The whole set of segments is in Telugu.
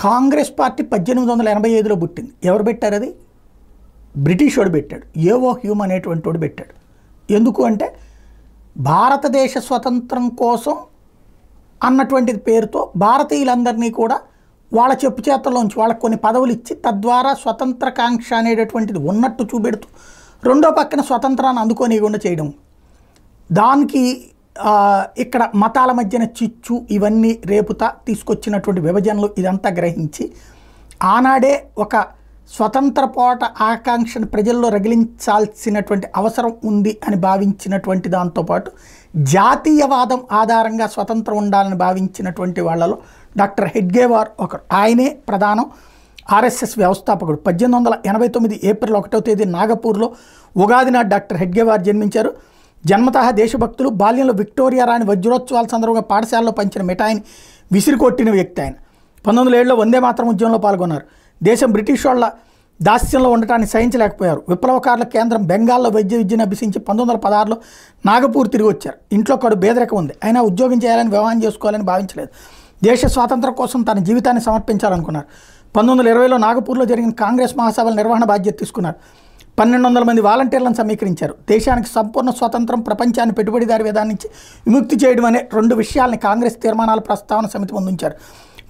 కాంగ్రెస్ పార్టీ 1885లో పుట్టింది. ఎవరు పెట్టారు అది? బ్రిటిష్ వాడు పెట్టాడు. ఏవో హ్యూమ్ అనేటువంటి వాడు పెట్టాడు. ఎందుకు అంటే భారతదేశ స్వతంత్రం కోసం అన్నటువంటి పేరుతో భారతీయులందరినీ కూడా వాళ్ళ చెప్పు చేతల్లోంచి వాళ్ళకి కొన్ని పదవులు ఇచ్చి తద్వారా స్వతంత్రకాంక్ష అనేటటువంటిది ఉన్నట్టు చూపెడుతూ రెండో పక్కన స్వతంత్రాన్ని అందుకోనివ్వకుండా చేయడం. దానికి ఇక్కడ మతాల మధ్యన చిచ్చు ఇవన్నీ రేపుతా తీసుకొచ్చినటువంటి విభజనలు ఇదంతా గ్రహించి ఆనాడే ఒక స్వతంత్ర పోరాట ఆకాంక్షను ప్రజల్లో రగిలించాల్సినటువంటి అవసరం ఉంది అని భావించినటువంటి దాంతోపాటు జాతీయవాదం ఆధారంగా స్వతంత్రం ఉండాలని భావించినటువంటి వాళ్ళలో డాక్టర్ హెడ్గేవార్ ఒకరు. ఆయనే ప్రధానం ఆర్ఎస్ఎస్ వ్యవస్థాపకుడు. 1889 ఏప్రిల్ 1వ తేదీ నాగపూర్లో ఉగాది నాడు డాక్టర్ హెడ్గేవార్ జన్మించారు. జన్మతః దేశభక్తులు. బాల్యంలో విక్టోరియా రాణి వజ్రోత్సవాల సందర్భంగా పాఠశాలలో పంచిన మిఠాయిని విసిరికొట్టిన వ్యక్తి ఆయన. 1907లో వందే మాతరం ఉద్యమంలో పాల్గొన్నారు. దేశం బ్రిటిష్ వాళ్ళ దాస్యంలో ఉండటాన్ని సహించలేకపోయారు. విప్లవకారుల కేంద్రం బెంగాల్లో వైద్య విద్యను అభ్యసించి 1916లో నాగపూర్ తిరిగి వచ్చారు. ఇంట్లో కడు పేదరికం ఉంది. అయినా ఉద్యోగం చేయాలని, వివాహం చేసుకోవాలని భావించలేదు. దేశ స్వాతంత్రం కోసం తన జీవితాన్ని సమర్పించాలనుకున్నారు. 1920లో నాగపూర్లో జరిగిన కాంగ్రెస్ మహాసభల నిర్వహణ బాధ్యత తీసుకున్నారు. 1200 మంది వాలంటీర్లను సమీకరించారు. దేశానికి సంపూర్ణ స్వాతంత్రం, ప్రపంచాన్ని పెట్టుబడిదారి విధానం నుంచి విముక్తి చేయడం అనే రెండు విషయాల్ని కాంగ్రెస్ తీర్మానాల ప్రస్తావన సమితి ముందుంచారు.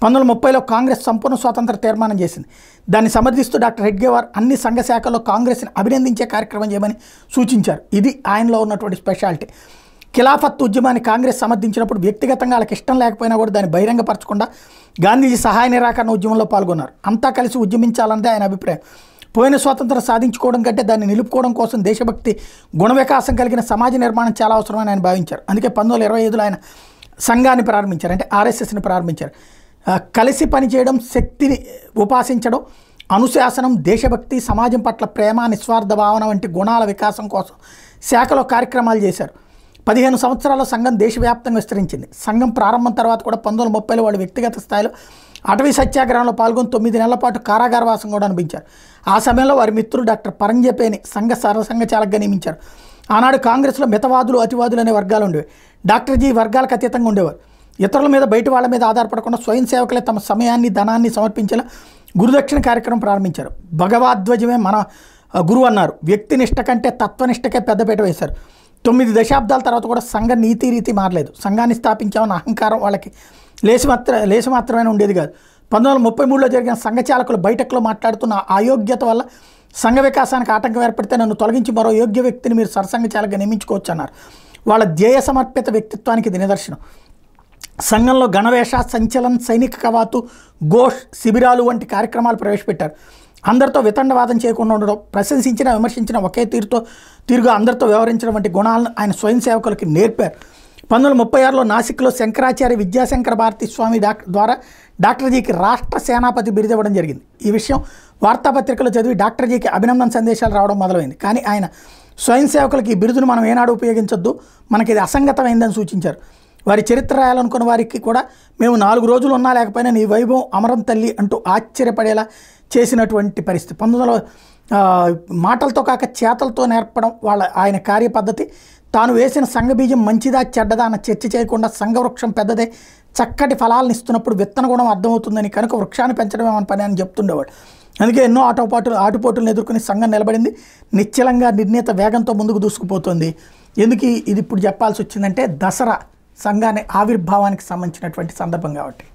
1930లో కాంగ్రెస్ సంపూర్ణ స్వాతంత్ర తీర్మానం చేసింది. దాన్ని సమర్థిస్తూ డాక్టర్ హెడ్గేవార్ అన్ని సంఘ శాఖల్లో కాంగ్రెస్ని అభినందించే కార్యక్రమం చేయమని సూచించారు. ఇది ఆయనలో ఉన్నటువంటి స్పెషాలిటీ. ఖిలాఫత్ ఉద్యమాన్ని కాంగ్రెస్ సమర్థించినప్పుడు వ్యక్తిగతంగా వాళ్ళకి ఇష్టం లేకపోయినా కూడా దాన్ని బహిరంగపరచకుండా గాంధీజీ సహాయ నిరాకరణ ఉద్యమంలో పాల్గొన్నారు. అంతా కలిసి ఉద్యమించాలన్నదే ఆయన అభిప్రాయం. పోయిన స్వాతంత్రం సాధించుకోవడం కంటే దాన్ని నిలుపుకోవడం కోసం దేశభక్తి, గుణ వికాసం కలిగిన సమాజ నిర్మాణం చాలా అవసరమని ఆయన భావించారు. అందుకే 1925లో ఆయన సంఘాన్ని ప్రారంభించారు, అంటే ఆర్ఎస్ఎస్ని ప్రారంభించారు. కలిసి పనిచేయడం, శక్తిని ఉపాసించడం, అనుశాసనం, దేశభక్తి, సమాజం పట్ల ప్రేమ, నిస్వార్థ భావన వంటి గుణాల వికాసం కోసం శాఖలో కార్యక్రమాలు చేశారు. 15 సంవత్సరాల్లో సంఘం దేశవ్యాప్తంగా విస్తరించింది. సంఘం ప్రారంభం తర్వాత కూడా 1930లో వాళ్ళు వ్యక్తిగత స్థాయిలో అటవీ సత్యాగ్రహంలో పాల్గొని 9 నెలల పాటు కారాగారవాసం కూడా అనిపించారు. ఆ సమయంలో వారి మిత్రుడు డాక్టర్ పరంజపేని సంఘ సరసంఘ చాలకగా నియమించారు. ఆనాడు కాంగ్రెస్లో మితవాదులు, అతివాదులు అనే వర్గాలు ఉండేవి. డాక్టర్జీ వర్గాలకు అతీతంగా ఉండేవారు. ఇతరుల మీద, బయట వాళ్ళ మీద ఆధారపడకుండా స్వయం సేవకులే తమ సమయాన్ని, ధనాన్ని సమర్పించేలా గురుదక్షిణ కార్యక్రమం ప్రారంభించారు. భగవద్ధ్వజమే మన గురువు అన్నారు. వ్యక్తినిష్ట కంటే తత్వనిష్టకే పెద్దపీట వేశారు. 9 దశాబ్దాల తర్వాత కూడా సంఘ నీతి రీతి మారలేదు. సంఘాన్ని స్థాపించామన్న అహంకారం వాళ్ళకి లేసి మాత్రమే ఉండేది కాదు. 1933లో జరిగిన సంఘచాలకులు బయటకులో మాట్లాడుతున్న అయోగ్యత వల్ల సంఘ వికాసానికి ఆటంకం ఏర్పడితే నన్ను తొలగించి మరో యోగ్య వ్యక్తిని మీరు సరసంఘచాలకుగా నియమించుకోవచ్చు అన్నారు. వాళ్ళ ధ్యేయ సమర్పిత వ్యక్తిత్వానికి ఇది నిదర్శనం. సంఘంలో గణవేష, సంచలన్, సైనిక కవాతు, ఘోష్, శిబిరాలు వంటి కార్యక్రమాలు ప్రవేశపెట్టారు. అందరితో వితండవాదం చేయకుండా ఉండడం, ప్రశంసించిన, విమర్శించిన ఒకే తీరుగా అందరితో వ్యవహరించడం వంటి గుణాలను ఆయన స్వయం సేవకులకి నేర్పారు. 1936లో నాసిక్లో శంకరాచార్య విద్యాశంకర భారతీ స్వామి ద్వారా డాక్టర్జీకి రాష్ట్ర సేనాపతి బిరుదు ఇవ్వడం జరిగింది. ఈ విషయం వార్తాపత్రికలో చదివి డాక్టర్జీకి అభినందన సందేశాలు రావడం మొదలైంది. కానీ ఆయన స్వయం సేవకులకి ఈ బిరుదును మనం ఏనాడు ఉపయోగించొద్దు, మనకి ఇది అసంగతమైందని సూచించారు. వారి చరిత్ర రాయాలనుకున్న వారికి కూడా మేము 4 రోజులు ఉన్నా లేకపోయినా నీ వైభవం అమరం తల్లి అంటూ ఆశ్చర్యపడేలా చేసినటువంటి పరిస్థితి. 1900 మాటలతో కాక చేతలతో నేర్పడం ఆయన కార్యపద్ధతి. తాను వేసిన సంఘబీజం మంచిదా చెడ్డదా అన్న చర్చ చేయకుండా సంఘవృక్షం పెద్దదే, చక్కటి ఫలాలను ఇస్తున్నప్పుడు విత్తన గుణం అర్థమవుతుందని కనుక వృక్షాన్ని పెంచడమే మన పని అని చెప్తుండేవాడు. అందుకే ఎన్నో ఆటుపోటులను ఎదుర్కొని సంఘం నిలబడింది. నిశ్చలంగా, నిర్ణీత వేగంతో ముందుకు దూసుకుపోతుంది. ఎందుకు ఇది ఇప్పుడు చెప్పాల్సి వచ్చిందంటే దసరా సంఘాన్ని ఆవిర్భావానికి సంబంధించినటువంటి సందర్భం కాబట్టి.